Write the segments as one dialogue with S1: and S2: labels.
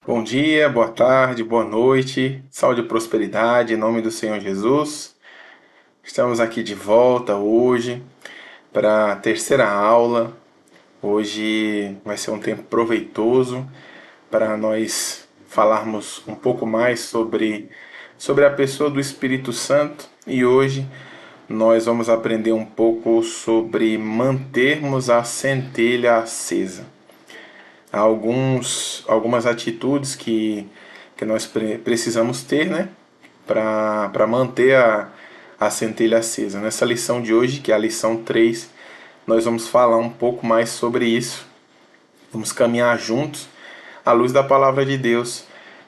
S1: Bom dia, boa tarde, boa noite, saúde e prosperidade, em nome do Senhor Jesus. Estamos aqui de volta hoje para a terceira aula. Hoje vai ser um tempo proveitoso para nós falarmos um pouco mais sobre a pessoa do Espírito Santo e hoje nós vamos aprender um pouco sobre mantermos a centelha acesa. Há algumas atitudes que nós precisamos ter, né, para manter a centelha acesa. Nessa lição de hoje, que é a lição 3, nós vamos falar um pouco mais sobre isso. Vamos caminhar juntos à luz da palavra de Deus.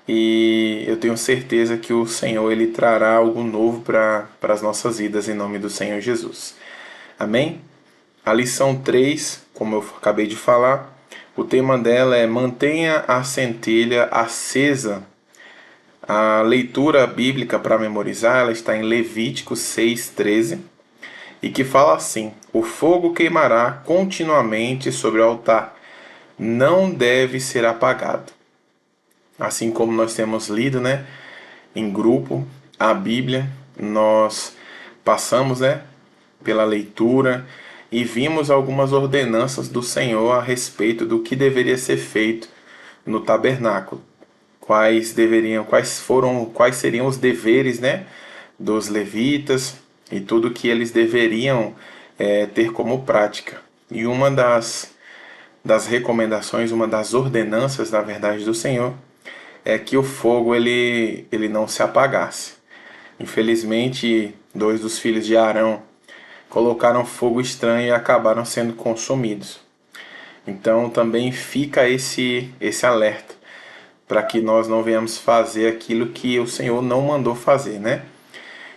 S1: E eu tenho certeza que o Senhor ele trará algo novo para as nossas vidas em nome do Senhor Jesus. Amém? A lição 3, como eu acabei de falar, o tema dela é Mantenha a centelha acesa. A leitura bíblica para memorizar ela está em Levítico 6,13 e que fala assim: O fogo queimará continuamente sobre o altar, não deve ser apagado. Assim como nós temos lido, né, em grupo, a Bíblia, nós passamos, né, pela leitura e vimos algumas ordenanças do Senhor a respeito do que deveria ser feito no tabernáculo. Quais seriam os deveres, né, dos levitas e tudo que eles deveriam ter como prática. E uma das recomendações, uma das ordenanças, na verdade, do Senhor é que o fogo ele não se apagasse. Infelizmente, dois dos filhos de Arão colocaram fogo estranho e acabaram sendo consumidos. Então também fica esse alerta para que nós não venhamos fazer aquilo que o Senhor não mandou fazer, né?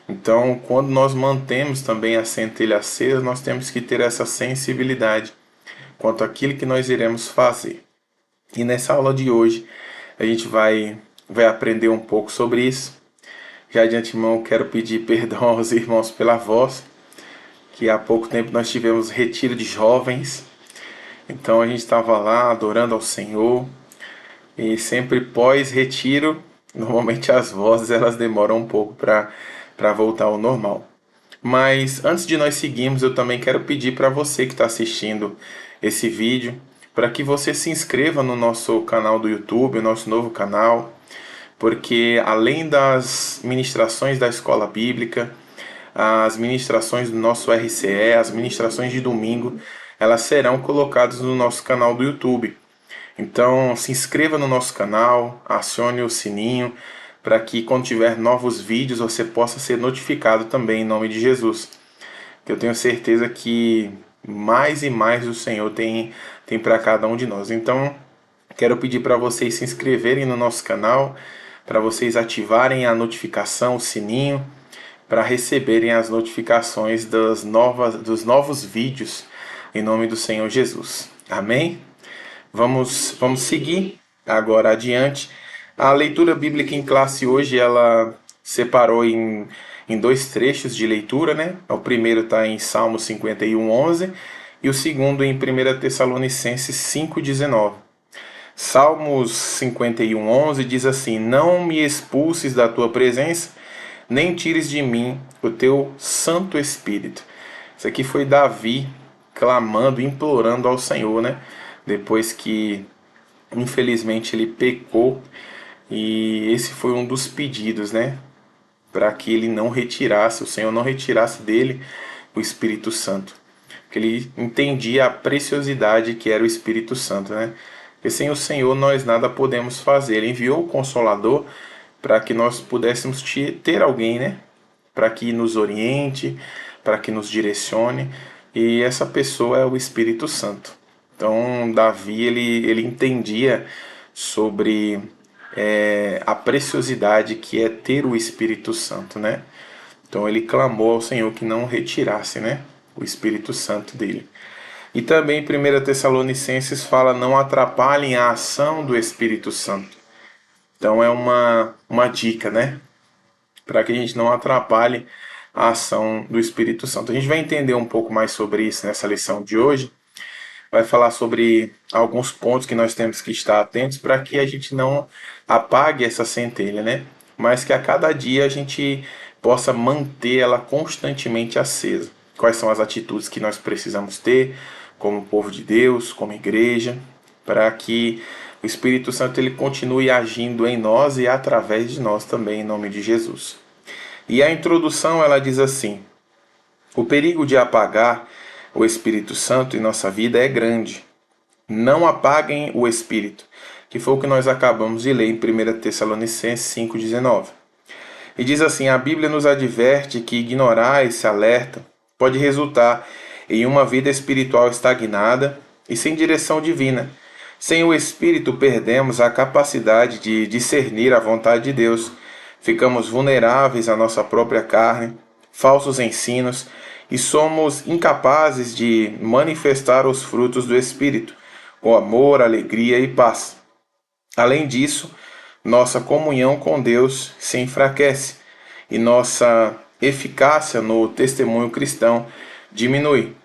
S1: Então, quando nós mantemos também a centelha acesa, nós temos que ter essa sensibilidade quanto àquilo que nós iremos fazer. E nessa aula de hoje, a gente vai aprender um pouco sobre isso. Já de antemão, quero pedir perdão aos irmãos pela voz, que há pouco tempo nós tivemos retiro de jovens. Então a gente estava lá adorando ao Senhor e sempre pós-retiro, normalmente as vozes elas demoram um pouco para voltar ao normal. Mas antes de nós seguirmos, eu também quero pedir para você que está assistindo esse vídeo, para que você se inscreva no nosso canal do YouTube, o nosso novo canal, porque além das ministrações da escola bíblica, as ministrações do nosso RCE, as ministrações de domingo, elas serão colocadas no nosso canal do YouTube. Então, se inscreva no nosso canal, acione o sininho para que quando tiver novos vídeos você possa ser notificado também em nome de Jesus. Que eu tenho certeza que mais e mais o Senhor tem para cada um de nós. Então, quero pedir para vocês se inscreverem no nosso canal, para vocês ativarem a notificação, o sininho, para receberem as notificações dos novos vídeos em nome do Senhor Jesus. Amém? Vamos seguir agora adiante. A leitura bíblica em classe hoje ela separou em dois trechos de leitura, né? O primeiro está em Salmo 51:11 e o segundo em 1 Tessalonicenses 5:19. Salmos 51:11 diz assim: Não me expulses da tua presença, nem tires de mim o teu Santo Espírito. Isso aqui foi Davi clamando, implorando ao Senhor, né? Depois que infelizmente ele pecou e esse foi um dos pedidos, né? Para que ele não retirasse, o Senhor não retirasse dele o Espírito Santo. Porque ele entendia a preciosidade que era o Espírito Santo, né? Porque sem o Senhor nós nada podemos fazer. Ele enviou o Consolador para que nós pudéssemos ter alguém, né? Para que nos oriente, para que nos direcione. E essa pessoa é o Espírito Santo. Então, Davi, ele entendia sobre a preciosidade que é ter o Espírito Santo, né? Então, ele clamou ao Senhor que não retirasse, né? O Espírito Santo dele. E também 1 Tessalonicenses fala: não atrapalhem a ação do Espírito Santo. Então, é uma dica, né? Para que a gente não atrapalhe a ação do Espírito Santo. A gente vai entender um pouco mais sobre isso nessa lição de hoje, vai falar sobre alguns pontos que nós temos que estar atentos para que a gente não apague essa centelha, né? Mas que a cada dia a gente possa manter ela constantemente acesa. Quais são as atitudes que nós precisamos ter como povo de Deus, como igreja, para que o Espírito Santo ele continue agindo em nós e através de nós também, em nome de Jesus. E a introdução ela diz assim: o perigo de apagar o Espírito Santo em nossa vida é grande. Não apaguem o Espírito, que foi o que nós acabamos de ler em 1 Tessalonicenses 5,19. E diz assim: a Bíblia nos adverte que ignorar esse alerta pode resultar em uma vida espiritual estagnada e sem direção divina. Sem o Espírito, perdemos a capacidade de discernir a vontade de Deus. Ficamos vulneráveis à nossa própria carne, falsos ensinos, e somos incapazes de manifestar os frutos do Espírito, o amor, alegria e paz. Além disso, nossa comunhão com Deus se enfraquece e nossa eficácia no testemunho cristão diminui.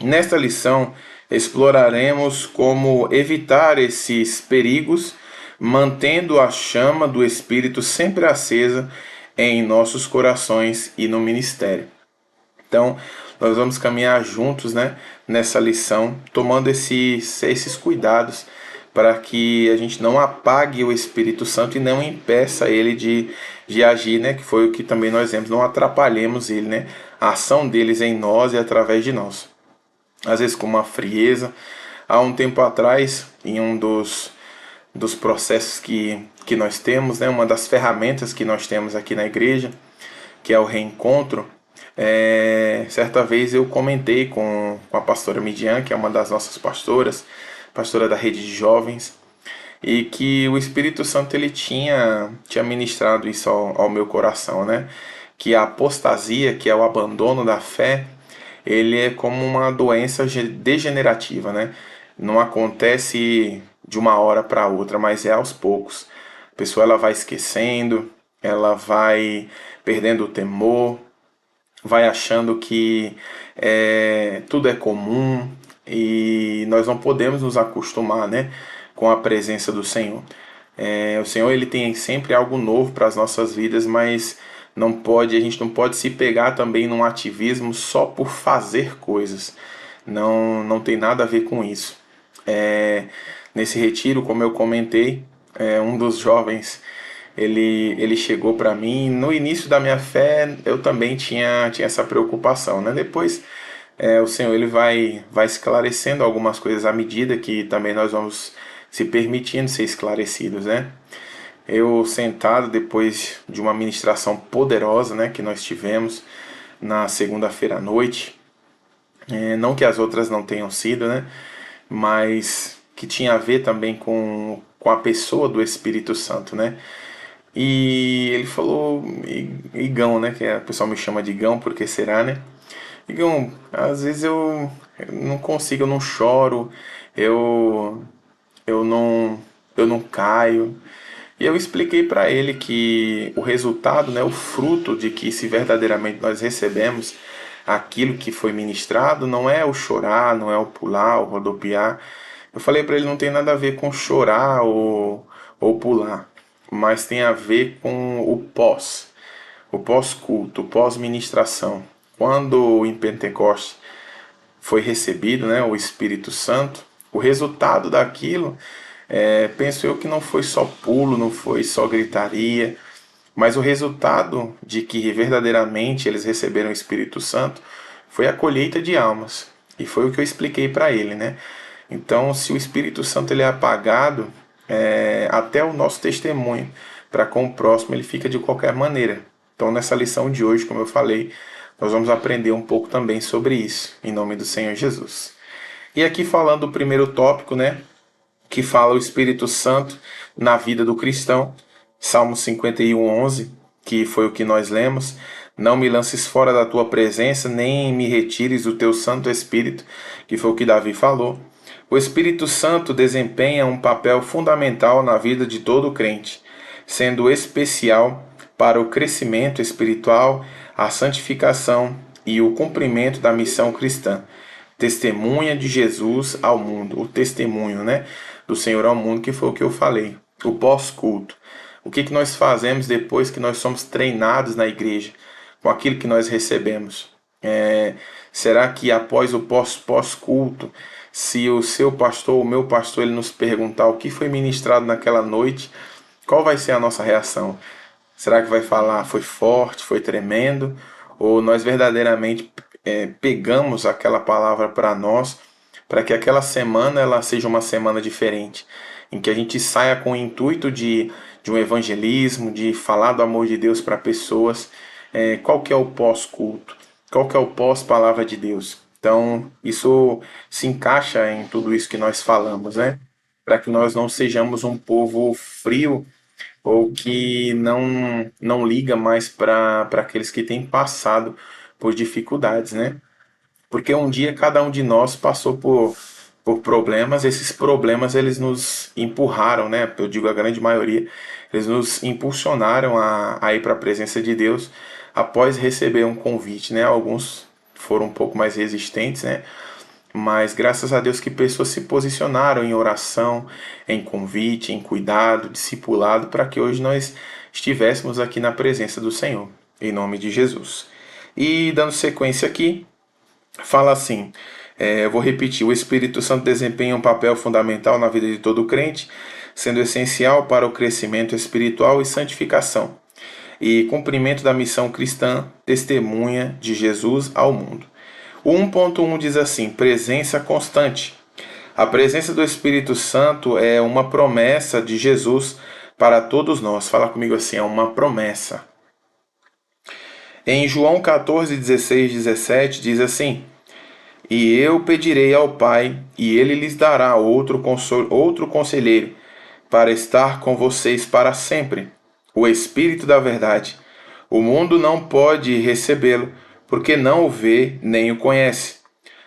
S1: Nesta lição, exploraremos como evitar esses perigos, mantendo a chama do Espírito sempre acesa em nossos corações e no ministério. Então, nós vamos caminhar juntos, né, nessa lição, tomando esses cuidados para que a gente não apague o Espírito Santo e não impeça ele de agir, né, que foi o que também nós vemos, não atrapalhemos ele, né, a ação deles em nós e através de nós. Às vezes com uma frieza. Há um tempo atrás, em um dos processos que nós temos, né, uma das ferramentas que nós temos aqui na igreja, que é o reencontro, certa vez eu comentei com a pastora Midian, que é uma das nossas pastoras, pastora da rede de jovens, e que o Espírito Santo ele tinha ministrado isso ao meu coração, né? Que a apostasia, que é o abandono da fé, ele é como uma doença degenerativa, né? Não acontece de uma hora para outra, mas é aos poucos. A pessoa ela vai esquecendo, ela vai perdendo o temor, vai achando que tudo é comum e nós não podemos nos acostumar, né, com a presença do Senhor. O Senhor ele tem sempre algo novo para as nossas vidas, mas a gente não pode se pegar também num ativismo só por fazer coisas. Não tem nada a ver com isso. Nesse retiro, como eu comentei, um dos jovens ele chegou para mim. No início da minha fé, eu também tinha essa preocupação, né? Depois, o Senhor ele vai esclarecendo algumas coisas à medida que também nós vamos se permitindo ser esclarecidos, né? Eu sentado depois de uma ministração poderosa, né, que nós tivemos na segunda-feira à noite, não que as outras não tenham sido, né, mas que tinha a ver também com a pessoa do Espírito Santo, né? E ele falou, Igão, né? Que o pessoal me chama de Igão, porque será, né? Igão, às vezes eu não consigo, eu não choro, eu, eu não caio. E eu expliquei para ele que o resultado, né, o fruto de que se verdadeiramente nós recebemos aquilo que foi ministrado, não é o chorar, não é o pular, o rodopiar. Eu falei para ele, não tem nada a ver com chorar ou pular, mas tem a ver com o pós-culto, o pós-ministração. Quando em Pentecostes foi recebido, né, o Espírito Santo, o resultado daquilo, penso eu que não foi só pulo, não foi só gritaria, mas o resultado de que verdadeiramente eles receberam o Espírito Santo foi a colheita de almas. E foi o que eu expliquei para ele, né? Então, se o Espírito Santo ele é apagado, até o nosso testemunho para com o próximo ele fica de qualquer maneira. Então, nessa lição de hoje, como eu falei, nós vamos aprender um pouco também sobre isso, em nome do Senhor Jesus. E aqui falando do primeiro tópico, né, que fala o Espírito Santo na vida do cristão, Salmo 51:11, que foi o que nós lemos. Não me lances fora da tua presença, nem me retires o teu Santo Espírito, que foi o que Davi falou. O Espírito Santo desempenha um papel fundamental na vida de todo crente, sendo especial para o crescimento espiritual, a santificação e o cumprimento da missão cristã. testemunha de Jesus ao mundo, o testemunho, né, do Senhor ao mundo, que foi o que eu falei, o pós-culto. O que nós fazemos depois que nós somos treinados na igreja, com aquilo que nós recebemos? Será que após o pós-culto, se o seu pastor, o meu pastor, ele nos perguntar o que foi ministrado naquela noite, qual vai ser a nossa reação? Será que vai falar foi forte, foi tremendo? Ou nós verdadeiramente pegamos aquela palavra para nós, para que aquela semana ela seja uma semana diferente, em que a gente saia com o intuito de um evangelismo, de falar do amor de Deus para pessoas. Qual que é o pós-culto? Qual que é o pós-palavra de Deus? Então, isso se encaixa em tudo isso que nós falamos, né? Para que nós não sejamos um povo frio ou que não liga mais para aqueles que têm passado por dificuldades, né? Porque um dia cada um de nós passou por problemas, esses problemas eles nos empurraram, né? Eu digo a grande maioria, eles nos impulsionaram a ir para a presença de Deus após receber um convite, né? Alguns foram um pouco mais resistentes, né? Mas graças a Deus que pessoas se posicionaram em oração, em convite, em cuidado, discipulado, para que hoje nós estivéssemos aqui na presença do Senhor, em nome de Jesus. E dando sequência aqui, fala assim, eu vou repetir, o Espírito Santo desempenha um papel fundamental na vida de todo crente, sendo essencial para o crescimento espiritual e santificação, e cumprimento da missão cristã, testemunha de Jesus ao mundo. O 1.1 diz assim, presença constante. A presença do Espírito Santo é uma promessa de Jesus para todos nós. Fala comigo assim, é uma promessa. Em João 14, 16, 17 diz assim, e eu pedirei ao Pai, e ele lhes dará outro conselheiro, para estar com vocês para sempre, o Espírito da verdade. O mundo não pode recebê-lo, porque não o vê nem o conhece.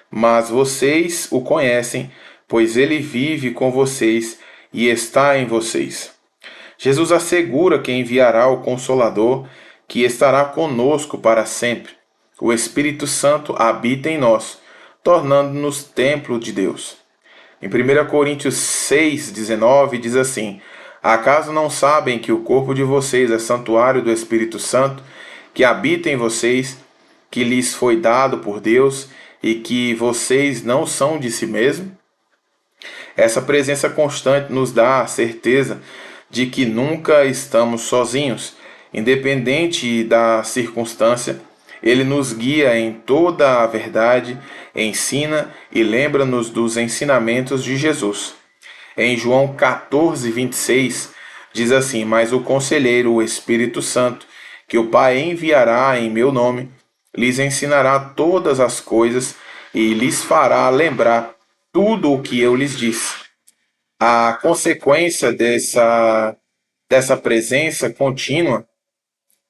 S1: Mas vocês o conhecem, pois ele vive com vocês e está em vocês. Jesus assegura que enviará o Consolador, que estará conosco para sempre. O Espírito Santo habita em nós, tornando-nos templo de Deus. Em 1 Coríntios 6,19 diz assim, acaso não sabem que o corpo de vocês é santuário do Espírito Santo, que habita em vocês, que lhes foi dado por Deus e que vocês não são de si mesmos? Essa presença constante nos dá a certeza de que nunca estamos sozinhos. Independente da circunstância, ele nos guia em toda a verdade, ensina e lembra-nos dos ensinamentos de Jesus. Em João 14, 26, diz assim, mas o Conselheiro, o Espírito Santo, que o Pai enviará em meu nome, lhes ensinará todas as coisas e lhes fará lembrar tudo o que eu lhes disse. A consequência dessa presença contínua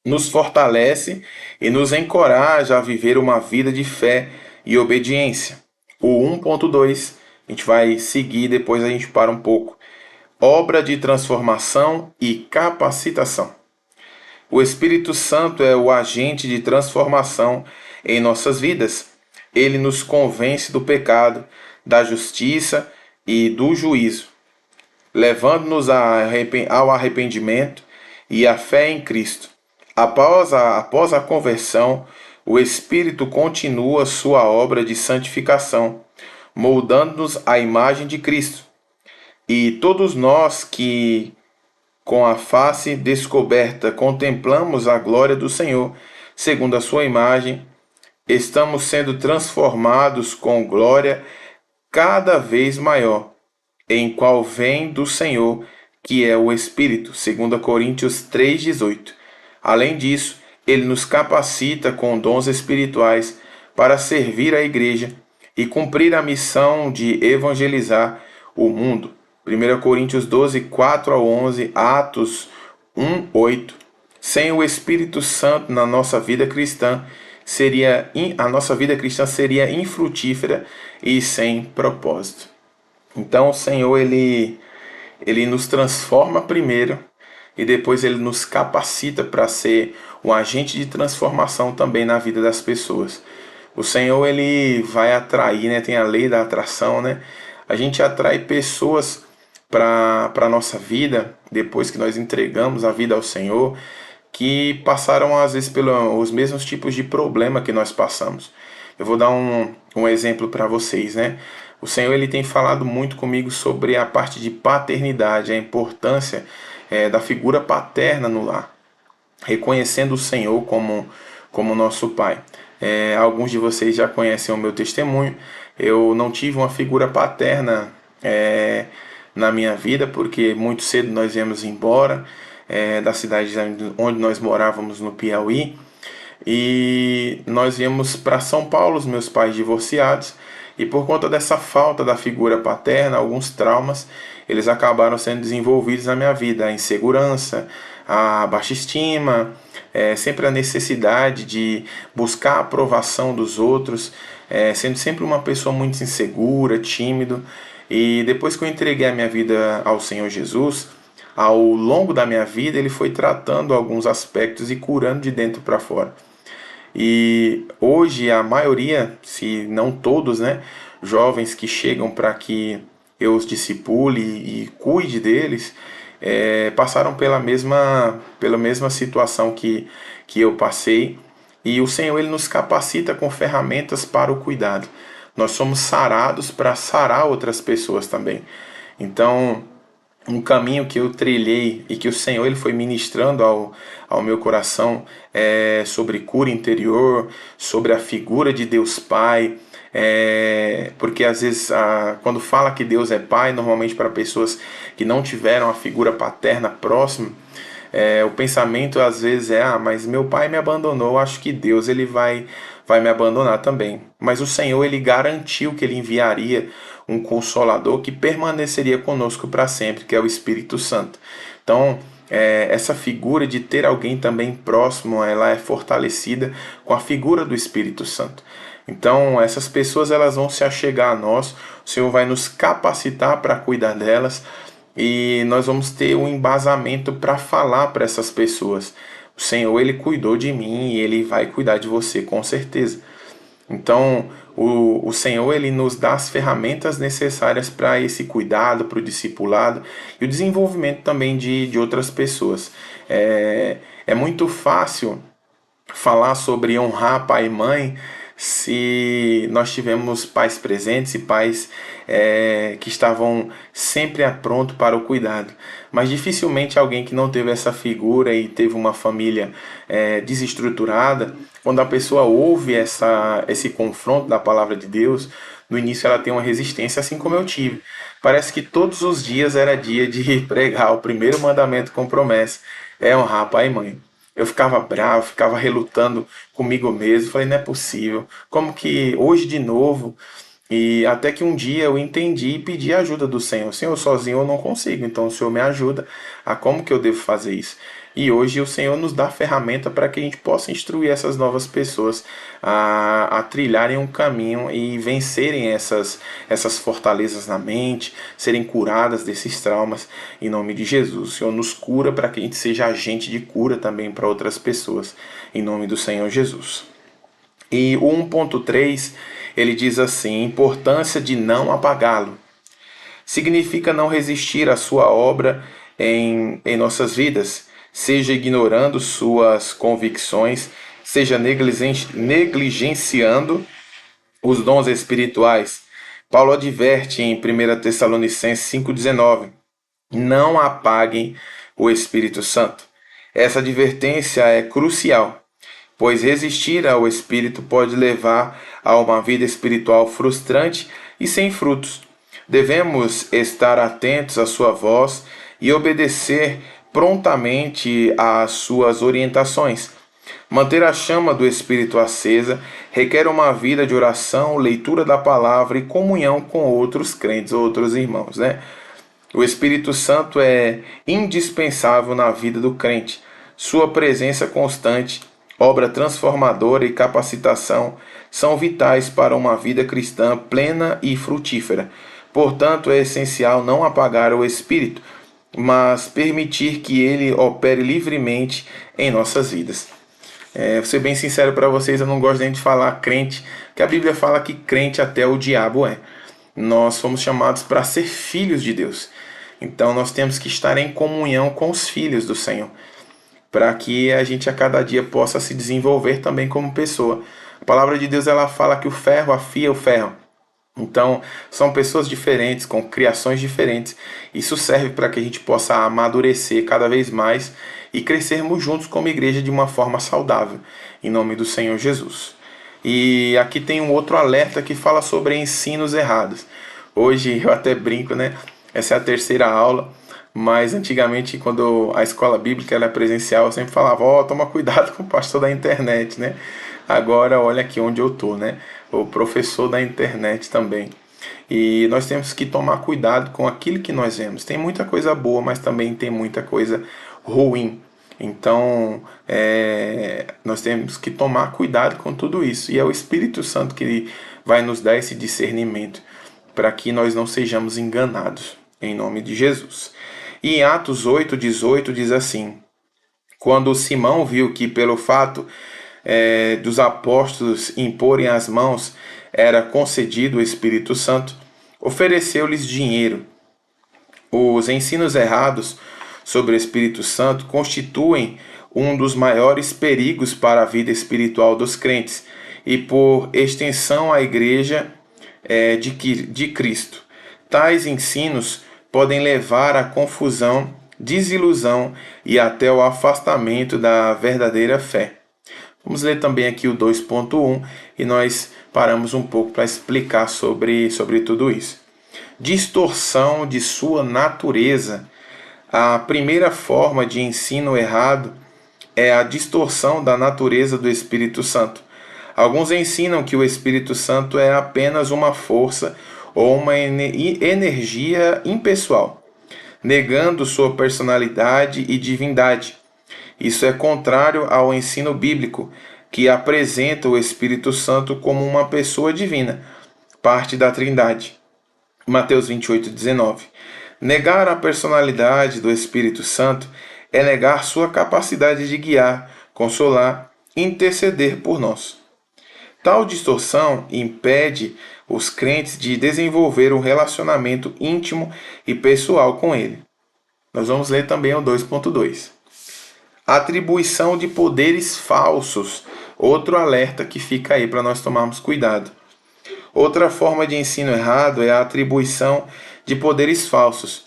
S1: nos fortalece e nos encoraja a viver uma vida de fé e obediência. O 1.2, a gente vai seguir, depois a gente para um pouco. Obra de transformação e capacitação. O Espírito Santo é o agente de transformação em nossas vidas. Ele nos convence do pecado, da justiça e do juízo, levando-nos ao arrependimento e à fé em Cristo. Após a conversão, o Espírito continua sua obra de santificação, moldando-nos à imagem de Cristo. E todos nós que, com a face descoberta, contemplamos a glória do Senhor, segundo a sua imagem, estamos sendo transformados com glória cada vez maior, em qual vem do Senhor, que é o Espírito, segundo Coríntios 3,18. Além disso, ele nos capacita com dons espirituais para servir a igreja e cumprir a missão de evangelizar o mundo. 1 Coríntios 12, 4 ao 11, Atos 1, 8. Sem o Espírito Santo na nossa vida cristã, a nossa vida cristã seria infrutífera e sem propósito. Então o Senhor ele nos transforma primeiro e depois ele nos capacita para ser um agente de transformação também na vida das pessoas. O Senhor, ele vai atrair, né? Tem a lei da atração, né? A gente atrai pessoas para a nossa vida, depois que nós entregamos a vida ao Senhor, que passaram às vezes pelos mesmos tipos de problema que nós passamos. Eu vou dar um exemplo para vocês, né? O Senhor, ele tem falado muito comigo sobre a parte de paternidade, a importância da figura paterna no lar, reconhecendo o Senhor como nosso Pai. Alguns de vocês já conhecem o meu testemunho. Eu não tive uma figura paterna na minha vida, porque muito cedo nós viemos embora da cidade onde nós morávamos, no Piauí, e nós viemos para São Paulo, os meus pais divorciados, e por conta dessa falta da figura paterna, alguns traumas, eles acabaram sendo desenvolvidos na minha vida. A insegurança, a baixa estima, sempre a necessidade de buscar a aprovação dos outros, sendo sempre uma pessoa muito insegura, tímido. E depois que eu entreguei a minha vida ao Senhor Jesus, ao longo da minha vida, ele foi tratando alguns aspectos e curando de dentro para fora. E hoje a maioria, se não todos, né, jovens que chegam para que eu os discipule e cuide deles, passaram pela mesma situação que eu passei. E o Senhor, ele nos capacita com ferramentas para o cuidado. Nós somos sarados para sarar outras pessoas também. Então, um caminho que eu trilhei e que o Senhor, ele foi ministrando ao meu coração sobre cura interior, sobre a figura de Deus Pai, porque às vezes quando fala que Deus é Pai, normalmente para pessoas que não tiveram a figura paterna próxima, o pensamento às vezes mas meu pai me abandonou, acho que Deus, ele vai me abandonar também. Mas o Senhor, ele garantiu que ele enviaria um consolador que permaneceria conosco para sempre, que é o Espírito Santo. Então, essa figura de ter alguém também próximo, ela é fortalecida com a figura do Espírito Santo. Então, essas pessoas, elas vão se achegar a nós, o Senhor vai nos capacitar para cuidar delas, e nós vamos ter um embasamento para falar para essas pessoas. O Senhor, ele cuidou de mim e ele vai cuidar de você, com certeza. Então, o Senhor, ele nos dá as ferramentas necessárias para esse cuidado, para o discipulado e o desenvolvimento também de outras pessoas. É muito fácil falar sobre honrar pai e mãe se nós tivemos pais presentes e pais que estavam sempre pronto para o cuidado. Mas dificilmente alguém que não teve essa figura e teve uma família desestruturada, quando a pessoa ouve esse confronto da palavra de Deus, no início ela tem uma resistência, assim como eu tive. Parece que todos os dias era dia de pregar o primeiro mandamento com promessa: honrar pai e mãe. Eu ficava bravo, ficava relutando comigo mesmo. Falei, não é possível. Como que hoje de novo? E até que um dia eu entendi e pedi a ajuda do Senhor. Senhor, sozinho eu não consigo, então o Senhor me ajuda a como que eu devo fazer isso. E hoje o Senhor nos dá ferramenta para que a gente possa instruir essas novas pessoas a trilharem um caminho e vencerem essas fortalezas na mente, serem curadas desses traumas em nome de Jesus. O Senhor nos cura para que a gente seja agente de cura também para outras pessoas, em nome do Senhor Jesus. E o 1.3, ele diz assim: importância de não apagá-lo. Significa não resistir à sua obra em nossas vidas, seja ignorando suas convicções, seja negligenciando os dons espirituais. Paulo adverte em 1 Tessalonicenses 5,19: não apaguem o Espírito Santo. Essa advertência é crucial, pois resistir ao Espírito pode levar a uma vida espiritual frustrante e sem frutos. Devemos estar atentos à sua voz e obedecer prontamente às suas orientações. Manter a chama do Espírito acesa requer uma vida de oração, leitura da palavra e comunhão com outros crentes, outros irmãos, né? O Espírito Santo é indispensável na vida do crente. Sua presença constante, obra transformadora e capacitação são vitais para uma vida cristã plena e frutífera. Portanto, é essencial não apagar o Espírito, mas permitir que ele opere livremente em nossas vidas. Vou ser bem sincero para vocês, eu não gosto nem de falar crente, que a Bíblia fala que crente até o diabo é. Nós fomos chamados para ser filhos de Deus. Então nós temos que estar em comunhão com os filhos do Senhor, para que a gente a cada dia possa se desenvolver também como pessoa. A palavra de Deus ela fala que o ferro afia o ferro. Então, são pessoas diferentes, com criações diferentes. Isso serve para que a gente possa amadurecer cada vez mais e crescermos juntos como igreja de uma forma saudável, em nome do Senhor Jesus. E aqui tem um outro alerta que fala sobre ensinos errados. Hoje eu até brinco, né? Essa é a terceira aula, mas antigamente, quando a escola bíblica era presencial, eu sempre falava: ó, toma cuidado com o pastor da internet, né? Agora, olha aqui onde eu tô, né? O professor da internet também. E nós temos que tomar cuidado com aquilo que nós vemos. Tem muita coisa boa, mas também tem muita coisa ruim. Então, nós temos que tomar cuidado com tudo isso. E é o Espírito Santo que vai nos dar esse discernimento para que nós não sejamos enganados, em nome de Jesus. E em Atos 8:18 diz assim: quando Simão viu que pelo fato dos apóstolos imporem as mãos era concedido o Espírito Santo, ofereceu-lhes dinheiro. Os ensinos errados sobre o Espírito Santo constituem um dos maiores perigos para a vida espiritual dos crentes e, por extensão, a igreja de Cristo. Tais ensinos podem levar à confusão, desilusão e até o afastamento da verdadeira fé. Vamos ler também aqui o 2.1 e nós paramos um pouco para explicar sobre tudo isso. Distorção de sua natureza. A primeira forma de ensino errado é a distorção da natureza do Espírito Santo. Alguns ensinam que o Espírito Santo é apenas uma força ou uma energia impessoal, negando sua personalidade e divindade. Isso é contrário ao ensino bíblico, que apresenta o Espírito Santo como uma pessoa divina, parte da Trindade. Mateus 28:19. Negar a personalidade do Espírito Santo é negar sua capacidade de guiar, consolar e interceder por nós. Tal distorção impede os crentes de desenvolver um relacionamento íntimo e pessoal com ele. Nós vamos ler também o 2.2. Atribuição de poderes falsos. Outro alerta que fica aí para nós tomarmos cuidado. Outra forma de ensino errado é a atribuição de poderes falsos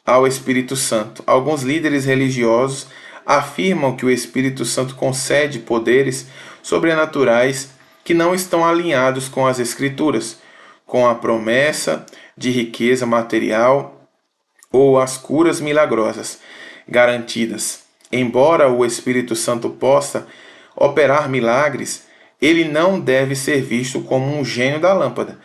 S1: ao Espírito Santo. Alguns líderes religiosos afirmam que o Espírito Santo concede poderes sobrenaturais que não estão alinhados com as Escrituras, com a promessa de riqueza material ou as curas milagrosas garantidas. Embora o Espírito Santo possa operar milagres, ele não deve ser visto como um gênio da lâmpada,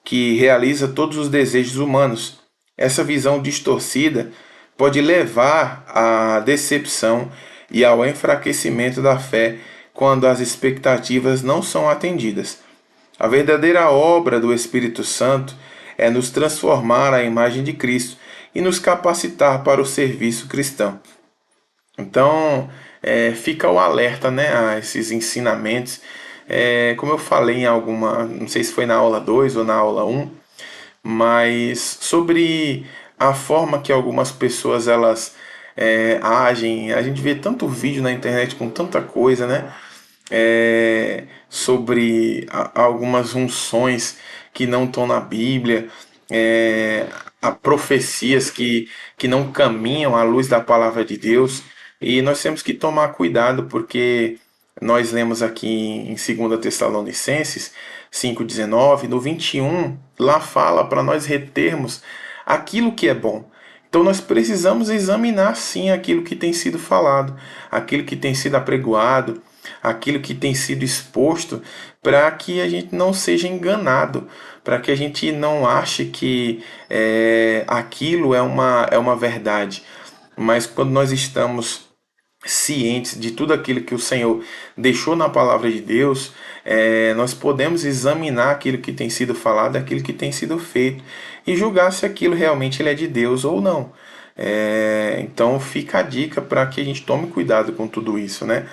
S1: que realiza todos os desejos humanos. Essa visão distorcida pode levar à decepção e ao enfraquecimento da fé quando as expectativas não são atendidas. A verdadeira obra do Espírito Santo é nos transformar à imagem de Cristo e nos capacitar para o serviço cristão. Então, fica o alerta, né, a esses ensinamentos. Como eu falei em alguma, não sei se foi na aula 2 ou na aula 1, mas sobre a forma que algumas pessoas elas agem. A gente vê tanto vídeo na internet com tanta coisa, né? Sobre algumas unções que não estão na Bíblia, a profecias que não caminham à luz da palavra de Deus. E nós temos que tomar cuidado, porque nós lemos aqui em 2 Tessalonicenses 5,19, no 21, lá fala para nós retermos aquilo que é bom. Então nós precisamos examinar sim aquilo que tem sido falado, aquilo que tem sido apregoado, aquilo que tem sido exposto, para que a gente não seja enganado, para que a gente não ache que aquilo é uma verdade. Mas quando nós estamos cientes de tudo aquilo que o Senhor deixou na palavra de Deus, nós podemos examinar aquilo que tem sido falado, aquilo que tem sido feito, e julgar se aquilo realmente ele é de Deus ou não. Então fica a dica para que a gente tome cuidado com tudo isso, né?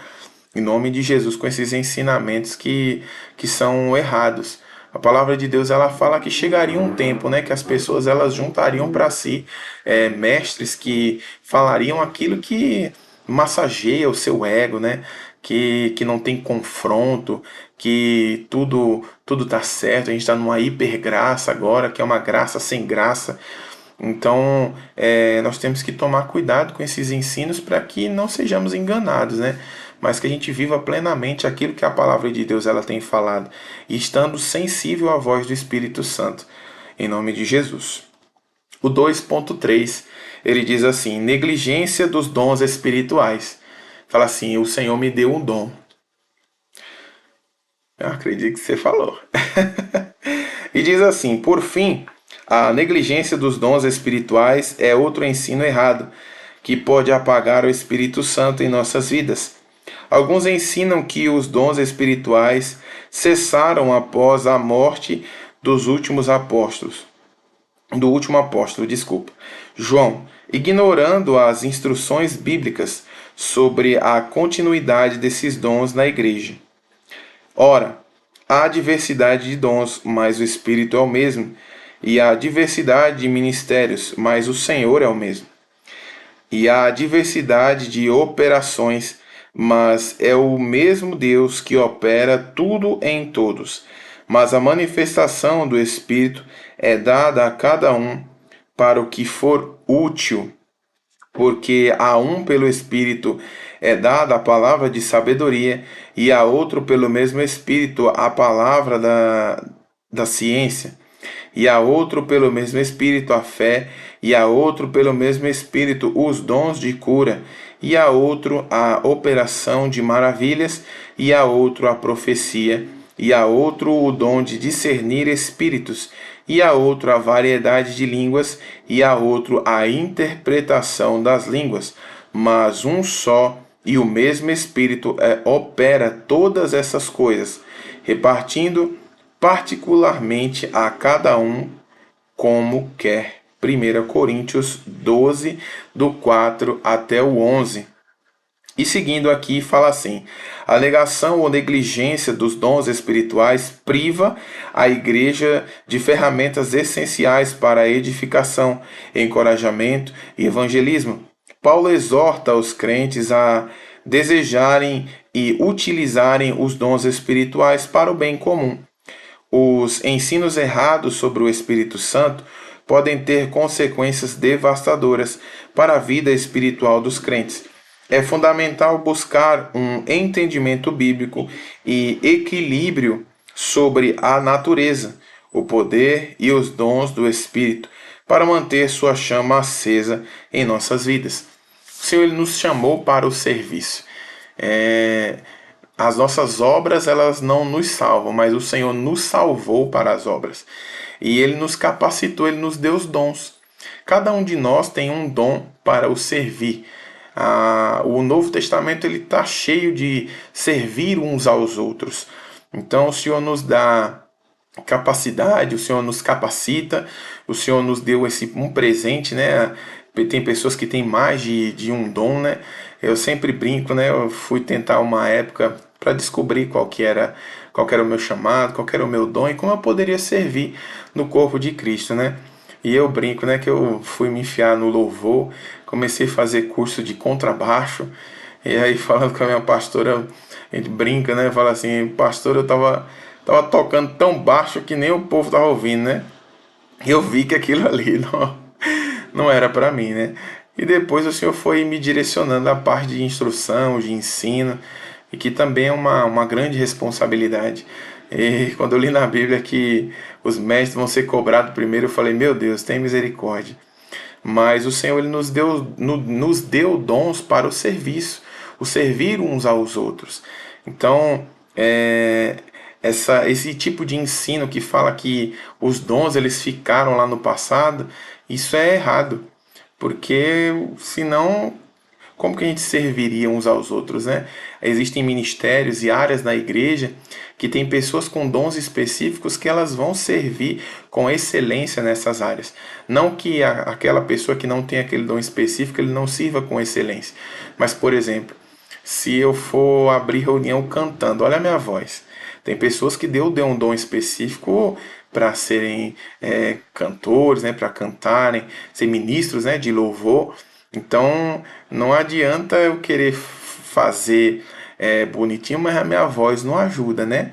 S1: em nome de Jesus, com esses ensinamentos que são errados. A palavra de Deus, ela fala que chegaria um tempo, né, que as pessoas elas juntariam para si mestres que falariam aquilo que massageia o seu ego, né, que não tem confronto, que tudo tá certo. A gente está numa hipergraça agora, que é uma graça sem graça. Então, nós temos que tomar cuidado com esses ensinos para que não sejamos enganados, né? Mas que a gente viva plenamente aquilo que a palavra de Deus ela tem falado, e estando sensível à voz do Espírito Santo, em nome de Jesus. O 2.3, ele diz assim: negligência dos dons espirituais. Fala assim: o Senhor me deu um dom. Eu acredito que você falou. E diz assim: por fim, a negligência dos dons espirituais é outro ensino errado, que pode apagar o Espírito Santo em nossas vidas. Alguns ensinam que os dons espirituais cessaram após a morte dos últimos apóstolos, do último apóstolo, desculpa, João, ignorando as instruções bíblicas sobre a continuidade desses dons na igreja. Ora, há diversidade de dons, mas o Espírito é o mesmo, e há diversidade de ministérios, mas o Senhor é o mesmo. E há diversidade de operações, mas é o mesmo Deus que opera tudo em todos. Mas a manifestação do Espírito é dada a cada um para o que for útil, porque a um pelo Espírito é dada a palavra de sabedoria, e a outro pelo mesmo Espírito a palavra da ciência, e a outro pelo mesmo Espírito a fé, e a outro pelo mesmo Espírito os dons de cura, e a outro a operação de maravilhas, e a outro a profecia, e a outro o dom de discernir espíritos, e a outro a variedade de línguas, e a outro a interpretação das línguas. Mas um só e o mesmo Espírito opera todas essas coisas, repartindo particularmente a cada um como quer. 1 Coríntios 12, do 4 até o 11. E seguindo aqui, fala assim: a negação ou negligência dos dons espirituais priva a igreja de ferramentas essenciais para a edificação, encorajamento e evangelismo. Paulo exorta os crentes a desejarem e utilizarem os dons espirituais para o bem comum. Os ensinos errados sobre o Espírito Santo podem ter consequências devastadoras para a vida espiritual dos crentes. É fundamental buscar um entendimento bíblico e equilíbrio sobre a natureza, o poder e os dons do Espírito para manter sua chama acesa em nossas vidas. O Senhor ele nos chamou para o serviço. As nossas obras elas não nos salvam, mas o Senhor nos salvou para as obras. E Ele nos capacitou, Ele nos deu os dons. Cada um de nós tem um dom para o servir. O Novo Testamento ele está cheio de servir uns aos outros. Então o Senhor nos dá capacidade, o Senhor nos capacita, o Senhor nos deu um presente, né? Tem pessoas que têm mais de um dom, né? Eu sempre brinco, né? Eu fui tentar uma época para descobrir qual era o meu chamado, qual era o meu dom e como eu poderia servir no corpo de Cristo, né? E eu brinco, né, que eu fui me enfiar no louvor, comecei a fazer curso de contrabaixo, e aí falando com a minha pastora, a gente brinca, né, fala assim: pastor, eu tava tocando tão baixo que nem o povo tava ouvindo, né? E eu vi que aquilo ali não era para mim, né? E depois o Senhor foi me direcionando a parte de instrução, de ensino, e que também é uma grande responsabilidade. E quando eu li na Bíblia que os mestres vão ser cobrados primeiro, eu falei: meu Deus, tem misericórdia. Mas o Senhor ele nos deu dons para o serviço, o servir uns aos outros. Então, esse tipo de ensino que fala que os dons eles ficaram lá no passado, isso é errado. Porque senão, como que a gente serviria uns aos outros, né? Existem ministérios e áreas na igreja que tem pessoas com dons específicos que elas vão servir com excelência nessas áreas. Não que aquela pessoa que não tem aquele dom específico, ele não sirva com excelência. Mas, por exemplo, se eu for abrir reunião cantando. Olha a minha voz. Tem pessoas que Deus deu um dom específico para serem cantores, né, para cantarem, ser ministros, né, de louvor. Então não adianta eu querer fazer bonitinho, mas a minha voz não ajuda, né?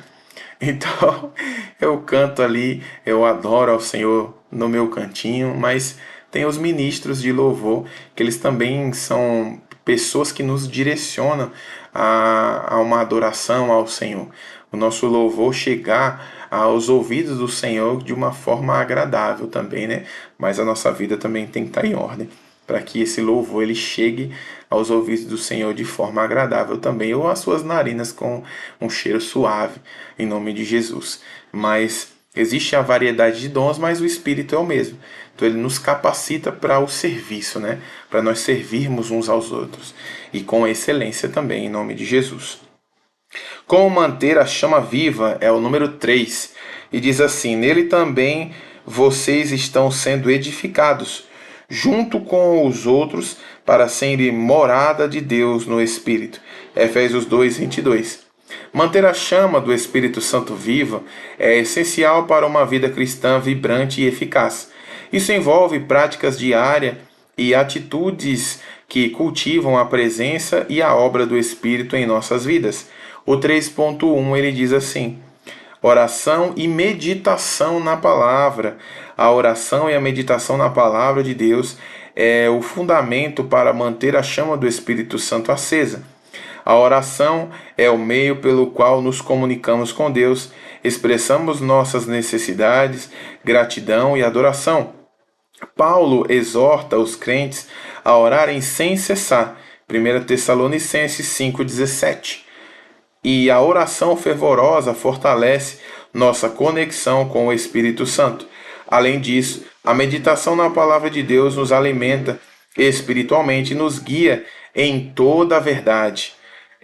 S1: Então eu canto ali, eu adoro ao Senhor no meu cantinho, mas tem os ministros de louvor, que eles também são pessoas que nos direcionam a uma adoração ao Senhor. O nosso louvor chegar aos ouvidos do Senhor de uma forma agradável também, né? Mas a nossa vida também tem que estar em ordem, para que esse louvor ele chegue aos ouvidos do Senhor de forma agradável também, ou às suas narinas com um cheiro suave, em nome de Jesus. Mas existe a variedade de dons, mas o Espírito é o mesmo. Então ele nos capacita para o serviço, né? Para nós servirmos uns aos outros. E com excelência também, em nome de Jesus. Como manter a chama viva é o número 3. E diz assim: nele também vocês estão sendo edificados, junto com os outros, para serem morada de Deus no Espírito. Efésios 2, 22. Manter a chama do Espírito Santo viva é essencial para uma vida cristã vibrante e eficaz. Isso envolve práticas diárias e atitudes que cultivam a presença e a obra do Espírito em nossas vidas. O 3.1 ele diz assim: oração e meditação na palavra. A oração e a meditação na palavra de Deus é o fundamento para manter a chama do Espírito Santo acesa. A oração é o meio pelo qual nos comunicamos com Deus, expressamos nossas necessidades, gratidão e adoração. Paulo exorta os crentes a orarem sem cessar. 1 Tessalonicenses 5,17. E a oração fervorosa fortalece nossa conexão com o Espírito Santo. Além disso, a meditação na palavra de Deus nos alimenta espiritualmente e nos guia em toda a verdade.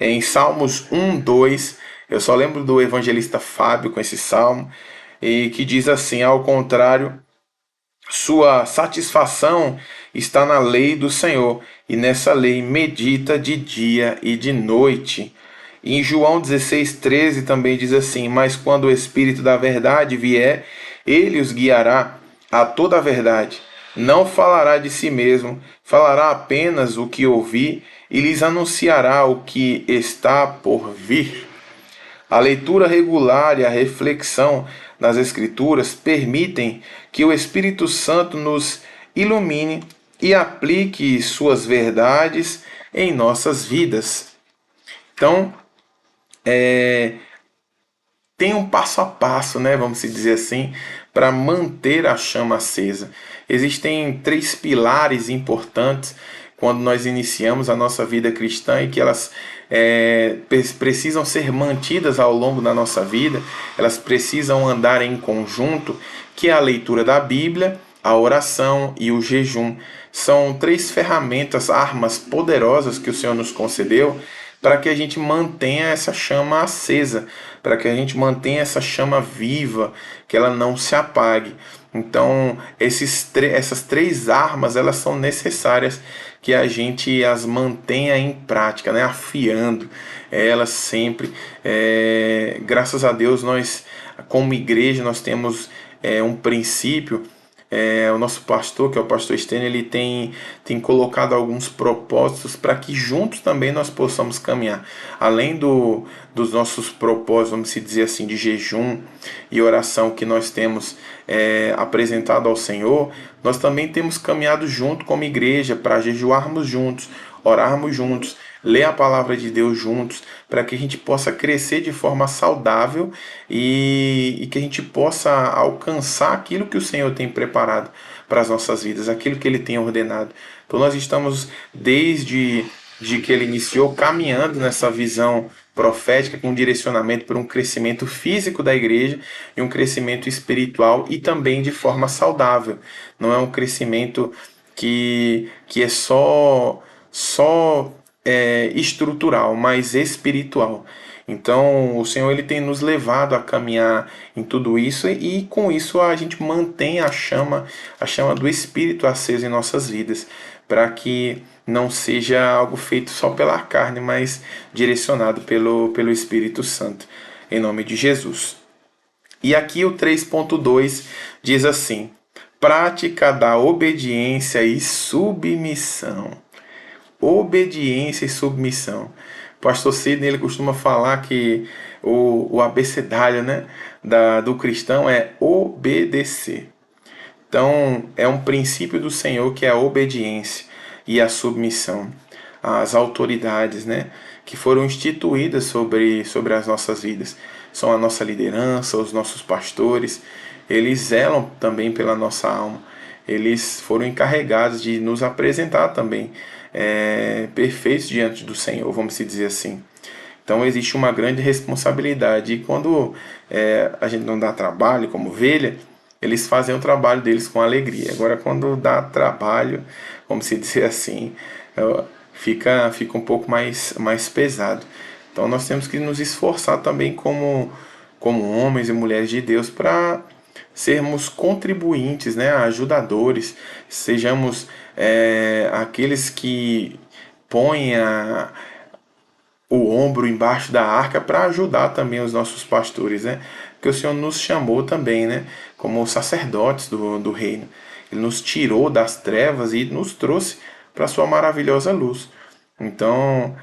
S1: Em Salmos 1, 2, eu só lembro do evangelista Fábio com esse salmo, e que diz assim: ao contrário, sua satisfação está na lei do Senhor, e nessa lei medita de dia e de noite. E em João 16,13 também diz assim: mas quando o Espírito da verdade vier, ele os guiará a toda a verdade. Não falará de si mesmo, falará apenas o que ouvir e lhes anunciará o que está por vir. A leitura regular e a reflexão nas Escrituras permitem que o Espírito Santo nos ilumine e aplique suas verdades em nossas vidas. Então, tem um passo a passo, né, vamos dizer assim, para manter a chama acesa. Existem 3 pilares importantes quando nós iniciamos a nossa vida cristã e que elas precisam ser mantidas ao longo da nossa vida, elas precisam andar em conjunto, que é a leitura da Bíblia, a oração e o jejum. São 3 ferramentas, armas poderosas que o Senhor nos concedeu para que a gente mantenha essa chama acesa, para que a gente mantenha essa chama viva, que ela não se apague. Então, essas 3 armas, elas são necessárias que a gente as mantenha em prática, né? Afiando elas sempre. Graças a Deus, nós, como igreja, nós temos um princípio. O nosso pastor, que é o pastor Stênio, ele tem colocado alguns propósitos para que juntos também nós possamos caminhar. Além dos nossos propósitos, vamos dizer assim, de jejum e oração que nós temos apresentado ao Senhor, nós também temos caminhado junto como igreja para jejuarmos juntos, orarmos juntos, ler a palavra de Deus juntos, para que a gente possa crescer de forma saudável e que a gente possa alcançar aquilo que o Senhor tem preparado para as nossas vidas, aquilo que Ele tem ordenado. Então nós estamos, desde que Ele iniciou, caminhando nessa visão profética, com direcionamento para um crescimento físico da igreja e um crescimento espiritual e também de forma saudável. Não é um crescimento que é só estrutural, mas espiritual. Então, o Senhor ele tem nos levado a caminhar em tudo isso e com isso a gente mantém a chama do Espírito acesa em nossas vidas. para que não seja algo feito só pela carne, mas direcionado pelo Espírito Santo, em nome de Jesus. E aqui o 3.2 diz assim: prática da obediência e submissão. Obediência e submissão. O pastor Sidney, ele costuma falar que o abecedário, né, do cristão é obedecer. Então, é um princípio do Senhor que é a obediência e a submissão às autoridades, né, que foram instituídas sobre as nossas vidas. São a nossa liderança, os nossos pastores, eles zelam também pela nossa alma. Eles foram encarregados de nos apresentar também perfeitos diante do Senhor, vamos dizer assim. Então existe uma grande responsabilidade. E quando a gente não dá trabalho como ovelha, eles fazem o trabalho deles com alegria. Agora, quando dá trabalho, vamos dizer assim, fica um pouco mais pesado. Então nós temos que nos esforçar também como homens e mulheres de Deus para sermos contribuintes, né, ajudadores, sejamos aqueles que põem o ombro embaixo da arca para ajudar também os nossos pastores, né? Porque o Senhor nos chamou também, né, como sacerdotes do reino. Ele nos tirou das trevas e nos trouxe para a sua maravilhosa luz. Então,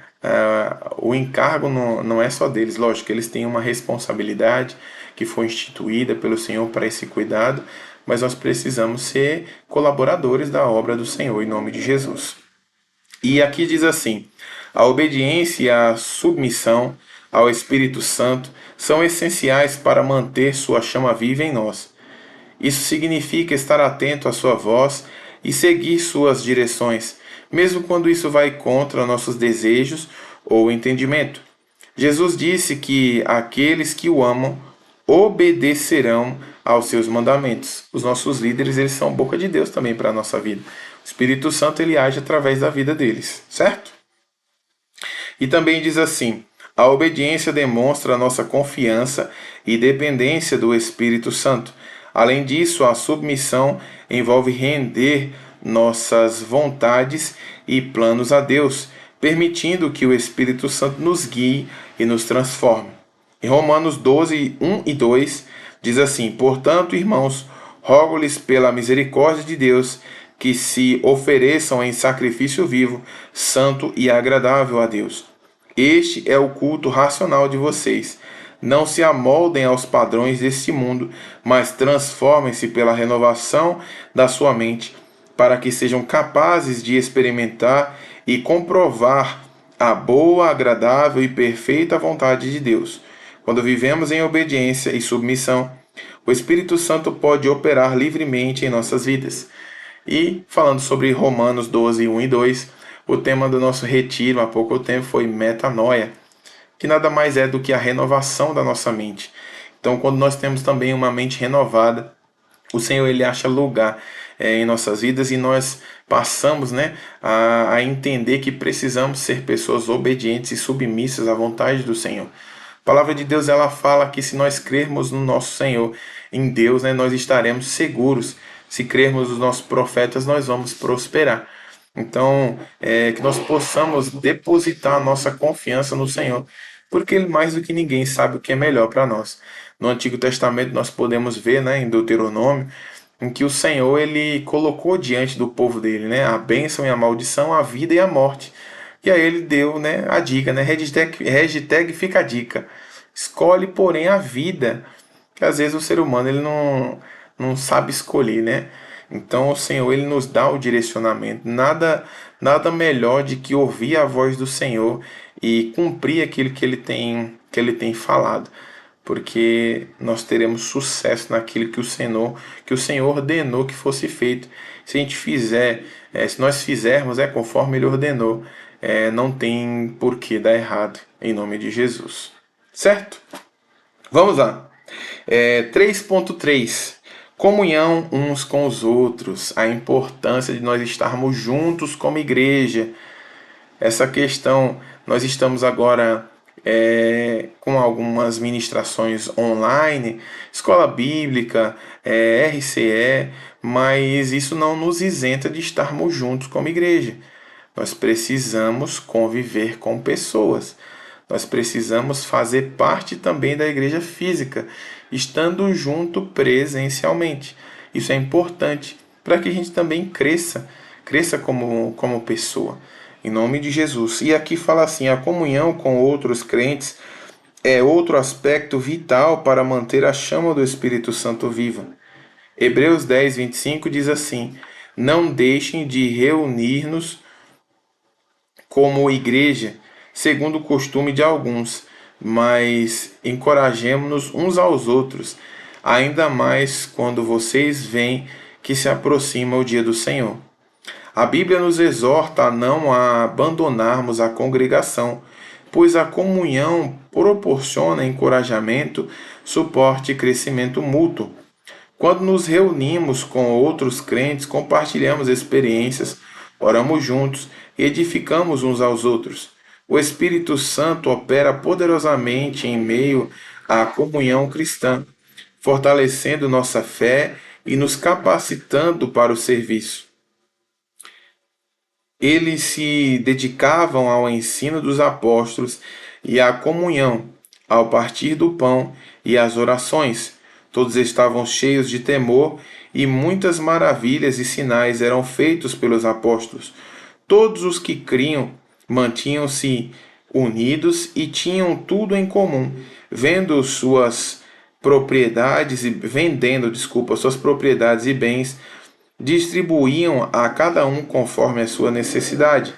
S1: o encargo não é só deles. Lógico que eles têm uma responsabilidade que foi instituída pelo Senhor para esse cuidado, mas nós precisamos ser colaboradores da obra do Senhor, em nome de Jesus. E aqui diz assim: a obediência e a submissão ao Espírito Santo são essenciais para manter sua chama viva em nós. Isso significa estar atento à sua voz e seguir suas direções, mesmo quando isso vai contra nossos desejos ou entendimento. Jesus disse que aqueles que o amam obedecerão aos seus mandamentos. Os nossos líderes, eles são boca de Deus também para a nossa vida. O Espírito Santo, ele age através da vida deles, certo? E também diz assim: a obediência demonstra a nossa confiança e dependência do Espírito Santo. Além disso, a submissão envolve render nossas vontades e planos a Deus, permitindo que o Espírito Santo nos guie e nos transforme. Em Romanos 12, 1 e 2, diz assim: portanto, irmãos, rogo-lhes pela misericórdia de Deus que se ofereçam em sacrifício vivo, santo e agradável a Deus. Este é o culto racional de vocês. Não se amoldem aos padrões deste mundo, mas transformem-se pela renovação da sua mente, para que sejam capazes de experimentar e comprovar a boa, agradável e perfeita vontade de Deus. Quando vivemos em obediência e submissão, o Espírito Santo pode operar livremente em nossas vidas. E falando sobre Romanos 12, 1 e 2, o tema do nosso retiro há pouco tempo foi metanoia, que nada mais é do que a renovação da nossa mente. Então, quando nós temos também uma mente renovada, o Senhor, ele acha lugar em nossas vidas e nós passamos, né, a entender que precisamos ser pessoas obedientes e submissas à vontade do Senhor. A palavra de Deus, ela fala que se nós crermos no nosso Senhor, em Deus, né, nós estaremos seguros. Se crermos nos nossos profetas, nós vamos prosperar. Então, que nós possamos depositar a nossa confiança no Senhor, porque Ele mais do que ninguém sabe o que é melhor para nós. No Antigo Testamento nós podemos ver, né, em Deuteronômio, em que o Senhor, ele colocou diante do povo dele, né, a bênção e a maldição, a vida e a morte. E aí ele deu, né, a dica, né, hashtag fica a dica. Escolhe, porém, a vida, que às vezes o ser humano ele não sabe escolher, né? Então o Senhor, ele nos dá o direcionamento. Nada melhor de que ouvir a voz do Senhor e cumprir aquilo que ele tem falado, porque nós teremos sucesso naquilo que o Senhor ordenou que fosse feito. Se a gente fizer, se nós fizermos conforme ele ordenou, não tem por que dar errado, em nome de Jesus. Certo? Vamos lá. 3.3. Comunhão uns com os outros, a importância de nós estarmos juntos como igreja. Essa questão, nós estamos agora com algumas ministrações online, escola bíblica, RCE, mas isso não nos isenta de estarmos juntos como igreja. Nós precisamos conviver com pessoas. Nós precisamos fazer parte também da igreja física, estando junto presencialmente. Isso é importante para que a gente também cresça como pessoa. Em nome de Jesus. E aqui fala assim: a comunhão com outros crentes é outro aspecto vital para manter a chama do Espírito Santo viva. Hebreus 10, 25 diz assim: não deixem de reunir-nos como igreja, segundo o costume de alguns, mas encorajemo-nos uns aos outros, ainda mais quando vocês veem que se aproxima o dia do Senhor. A Bíblia nos exorta a não abandonarmos a congregação, pois a comunhão proporciona encorajamento, suporte e crescimento mútuo. Quando nos reunimos com outros crentes, compartilhamos experiências, oramos juntos e edificamos uns aos outros. O Espírito Santo opera poderosamente em meio à comunhão cristã, fortalecendo nossa fé e nos capacitando para o serviço. Eles se dedicavam ao ensino dos apóstolos e à comunhão, ao partir do pão e às orações. Todos estavam cheios de temor e muitas maravilhas e sinais eram feitos pelos apóstolos. Todos os que criam mantinham-se unidos e tinham tudo em comum, vendo suas propriedades e vendendo, suas propriedades e bens, distribuíam a cada um conforme a sua necessidade.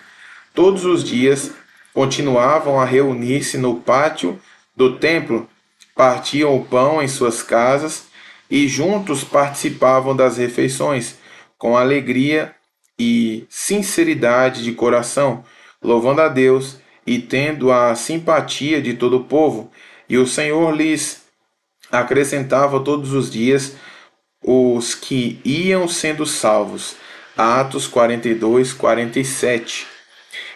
S1: Todos os dias continuavam a reunir-se no pátio do templo, partiam o pão em suas casas e juntos participavam das refeições, com alegria e sinceridade de coração, louvando a Deus e tendo a simpatia de todo o povo. E o Senhor lhes acrescentava todos os dias os que iam sendo salvos. Atos 42, 47.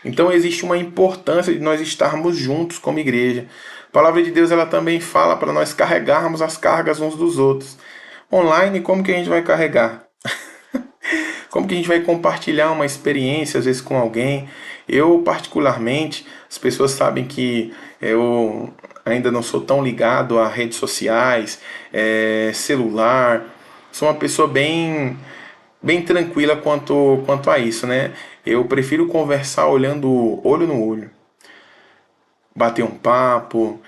S1: Então existe uma importância de nós estarmos juntos como igreja. A palavra de Deus ela também fala para nós carregarmos as cargas uns dos outros. Online, como que a gente vai carregar? Como que a gente vai compartilhar uma experiência, às vezes, com alguém? Eu, particularmente, as pessoas sabem que eu ainda não sou tão ligado a redes sociais, celular. Sou uma pessoa bem tranquila quanto a isso, né? Eu prefiro conversar olhando olho no olho, bater um papo,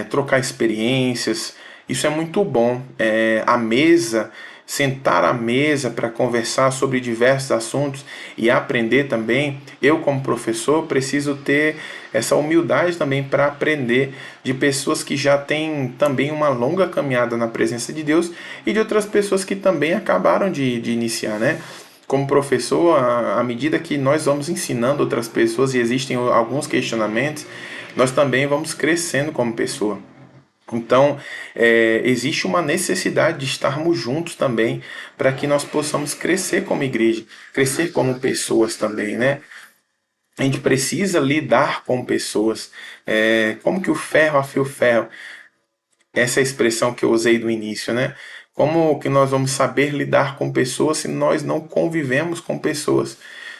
S1: trocar experiências. Isso é muito bom. A mesa, sentar à mesa para conversar sobre diversos assuntos e aprender também. Eu, como professor, preciso ter essa humildade também para aprender de pessoas que já têm também uma longa caminhada na presença de Deus e de outras pessoas que também acabaram de iniciar, né? Como professor, à medida que nós vamos ensinando outras pessoas e existem alguns questionamentos, nós também vamos crescendo como pessoa. Então, existe uma necessidade de estarmos juntos também para que nós possamos crescer como igreja, crescer como pessoas também, né? A gente precisa lidar com pessoas. Como que o ferro afia o ferro? Essa é a expressão que eu usei no início, né? Como que nós vamos saber lidar com pessoas se nós não convivemos com pessoas?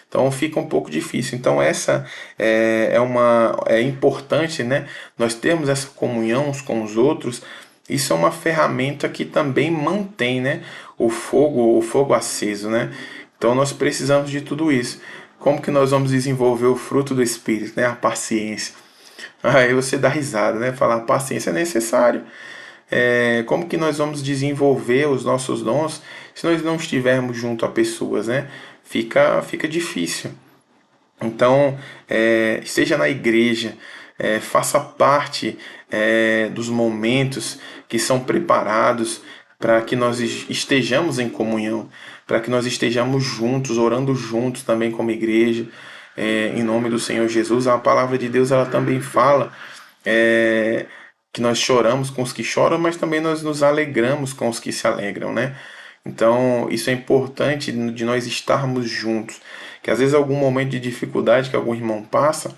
S1: Então fica um pouco difícil. Então essa é importante, né? Nós termos essa comunhão uns com os outros. Isso é uma ferramenta que também mantém, né, o fogo aceso, né? Então nós precisamos de tudo isso. Como que nós vamos desenvolver o fruto do Espírito, né? A paciência. Aí você dá risada, né? Falar paciência é necessário. Como que nós vamos desenvolver os nossos dons se nós não estivermos junto a pessoas, né? Fica difícil. Então, esteja na igreja, faça parte dos momentos que são preparados para que nós estejamos em comunhão, para que nós estejamos juntos, orando juntos também como igreja, em nome do Senhor Jesus. A palavra de Deus ela também fala que nós choramos com os que choram, mas também nós nos alegramos com os que se alegram, né? Então, isso é importante de nós estarmos juntos. Que às vezes algum momento de dificuldade que algum irmão passa,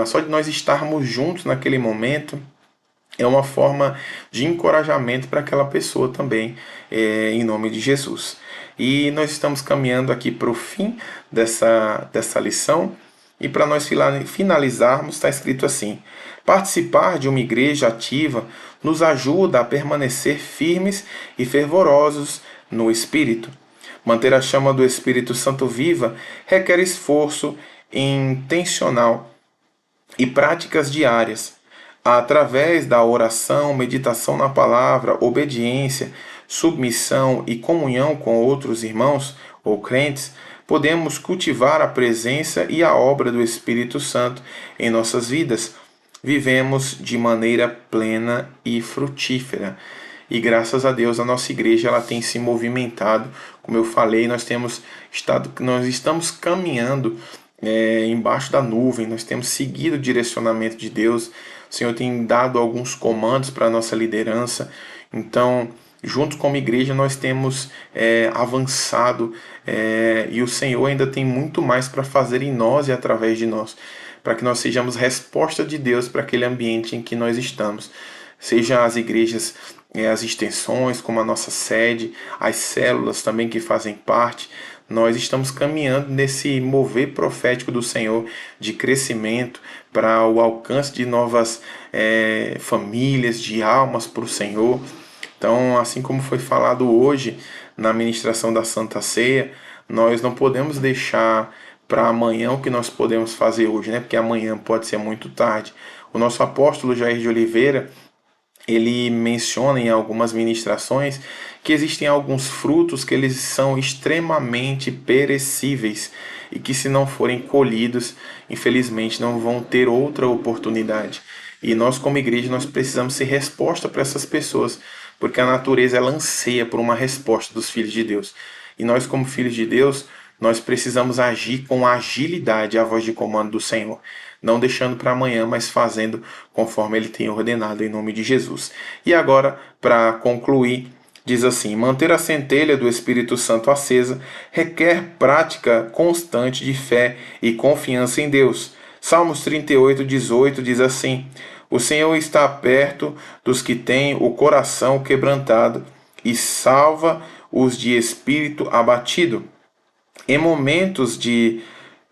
S1: só de nós estarmos juntos naquele momento é uma forma de encorajamento para aquela pessoa também, em nome de Jesus. E nós estamos caminhando aqui para o fim dessa lição. E para nós finalizarmos, está escrito assim: participar de uma igreja ativa nos ajuda a permanecer firmes e fervorosos no Espírito. Manter a chama do Espírito Santo viva requer esforço intencional e práticas diárias. Através da oração, meditação na palavra, obediência, submissão e comunhão com outros irmãos ou crentes, podemos cultivar a presença e a obra do Espírito Santo em nossas vidas. Vivemos de maneira plena e frutífera. E graças a Deus a nossa igreja ela tem se movimentado, como eu falei, nós estamos caminhando embaixo da nuvem, nós temos seguido o direcionamento de Deus. O Senhor tem dado alguns comandos para a nossa liderança. Então, junto como igreja, nós temos avançado e o Senhor ainda tem muito mais para fazer em nós e através de nós, para que nós sejamos resposta de Deus para aquele ambiente em que nós estamos. Seja as igrejas, as extensões, como a nossa sede, as células também que fazem parte. Nós estamos caminhando nesse mover profético do Senhor de crescimento para o alcance de novas famílias, de almas para o Senhor. Então, assim como foi falado hoje na ministração da Santa Ceia, nós não podemos deixar para amanhã o que nós podemos fazer hoje, né? Porque amanhã pode ser muito tarde. O nosso apóstolo Jair de Oliveira, ele menciona em algumas ministrações que existem alguns frutos que eles são extremamente perecíveis e que, se não forem colhidos, infelizmente não vão ter outra oportunidade. E nós, como igreja, nós precisamos ser resposta para essas pessoas, porque a natureza ela anseia por uma resposta dos filhos de Deus. E nós, como filhos de Deus, nós precisamos agir com agilidade a voz de comando do Senhor, não deixando para amanhã, mas fazendo conforme Ele tem ordenado, em nome de Jesus. E agora, para concluir, diz assim: manter a centelha do Espírito Santo acesa requer prática constante de fé e confiança em Deus. Salmos 38:18 diz assim: o Senhor está perto dos que têm o coração quebrantado e salva os de espírito abatido. Em momentos de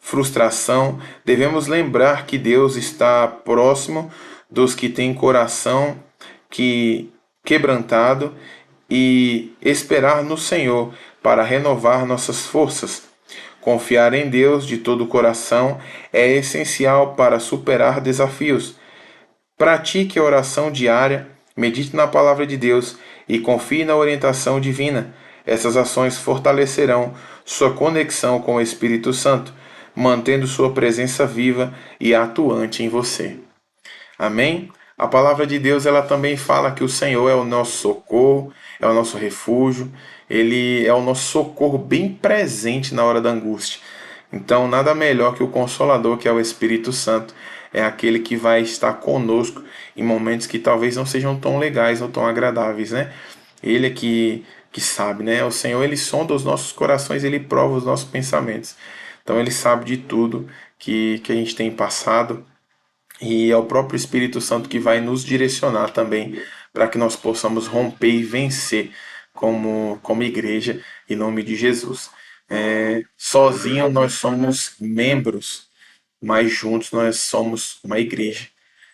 S1: frustração, devemos lembrar que Deus está próximo dos que têm coração quebrantado e esperar no Senhor para renovar nossas forças. Confiar em Deus de todo o coração é essencial para superar desafios. Pratique a oração diária, medite na palavra de Deus e confie na orientação divina. Essas ações fortalecerão sua conexão com o Espírito Santo, mantendo sua presença viva e atuante em você. Amém? A palavra de Deus ela também fala que o Senhor é o nosso socorro, é o nosso refúgio, Ele é o nosso socorro bem presente na hora da angústia. Então, nada melhor que o Consolador, que é o Espírito Santo, é aquele que vai estar conosco em momentos que talvez não sejam tão legais ou tão agradáveis, né? Ele é que sabe, né? O Senhor, Ele sonda os nossos corações, Ele prova os nossos pensamentos. Então, Ele sabe de tudo que a gente tem passado e é o próprio Espírito Santo que vai nos direcionar também para que nós possamos romper e vencer como igreja, em nome de Jesus. Sozinho nós somos membros, mas juntos nós somos uma igreja.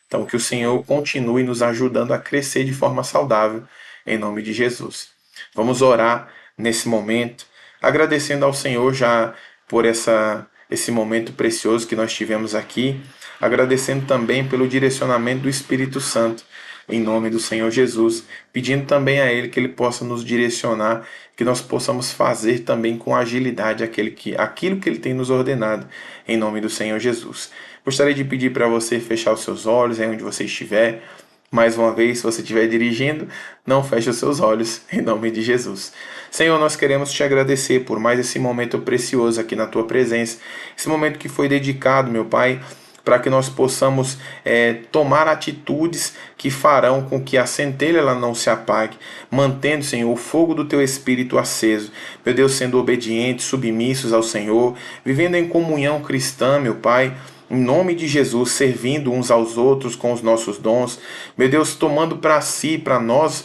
S1: Então, que o Senhor continue nos ajudando a crescer de forma saudável, em nome de Jesus. Vamos orar nesse momento, agradecendo ao Senhor já por esse momento precioso que nós tivemos aqui, agradecendo também pelo direcionamento do Espírito Santo, em nome do Senhor Jesus, pedindo também a Ele que Ele possa nos direcionar, que nós possamos fazer também com agilidade aquilo que Ele tem nos ordenado, em nome do Senhor Jesus. Gostaria de pedir para você fechar os seus olhos aí onde você estiver. Mais uma vez, se você estiver dirigindo, não feche os seus olhos, em nome de Jesus. Senhor, nós queremos te agradecer por mais esse momento precioso aqui na tua presença, esse momento que foi dedicado, meu Pai, para que nós possamos tomar atitudes que farão com que a centelha ela não se apague, mantendo, Senhor, o fogo do Teu Espírito aceso. Meu Deus, sendo obedientes, submissos ao Senhor, vivendo em comunhão cristã, meu Pai, em nome de Jesus, servindo uns aos outros com os nossos dons, meu Deus, tomando para si, para nós,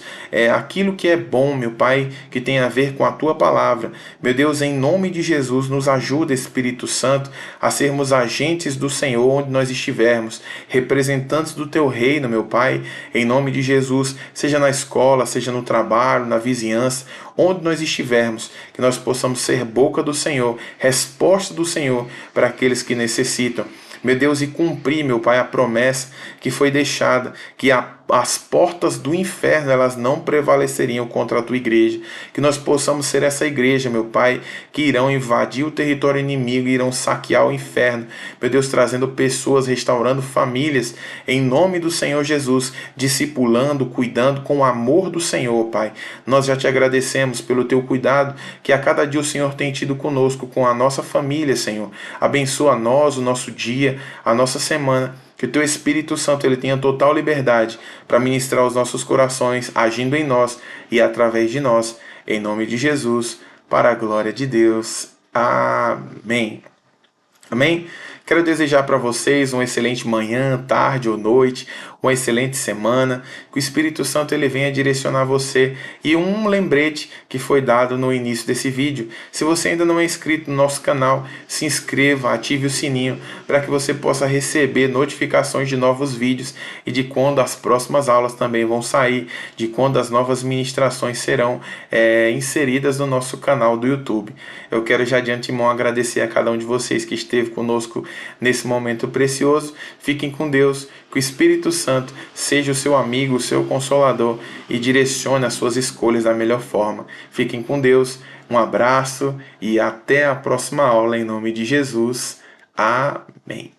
S1: aquilo que é bom, meu Pai, que tem a ver com a Tua palavra. Meu Deus, em nome de Jesus, nos ajuda, Espírito Santo, a sermos agentes do Senhor onde nós estivermos, representantes do Teu reino, meu Pai, em nome de Jesus, seja na escola, seja no trabalho, na vizinhança, onde nós estivermos, que nós possamos ser boca do Senhor, resposta do Senhor para aqueles que necessitam. Meu Deus, e cumprir, meu Pai, a promessa que foi deixada, que as portas do inferno elas não prevaleceriam contra a Tua igreja. Que nós possamos ser essa igreja, meu Pai, que irão invadir o território inimigo, irão saquear o inferno. Meu Deus, trazendo pessoas, restaurando famílias, em nome do Senhor Jesus, discipulando, cuidando com o amor do Senhor, Pai. Nós já te agradecemos pelo Teu cuidado, que a cada dia o Senhor tem tido conosco, com a nossa família, Senhor. Abençoa nós, o nosso dia, a nossa semana, que o Teu Espírito Santo ele tenha total liberdade para ministrar os nossos corações, agindo em nós e através de nós, em nome de Jesus, para a glória de Deus. Amém. Amém? Quero desejar para vocês uma excelente manhã, tarde ou noite, uma excelente semana, que o Espírito Santo ele venha direcionar você. E um lembrete que foi dado no início desse vídeo: se você ainda não é inscrito no nosso canal, se inscreva, ative o sininho para que você possa receber notificações de novos vídeos e de quando as próximas aulas também vão sair, de quando as novas ministrações serão inseridas no nosso canal do YouTube. Eu quero já de antemão agradecer a cada um de vocês que esteve conosco nesse momento precioso. Fiquem com Deus, que o Espírito Santo seja o seu amigo, o seu consolador e direcione as suas escolhas da melhor forma. Fiquem com Deus, um abraço e até a próxima aula em nome de Jesus. Amém.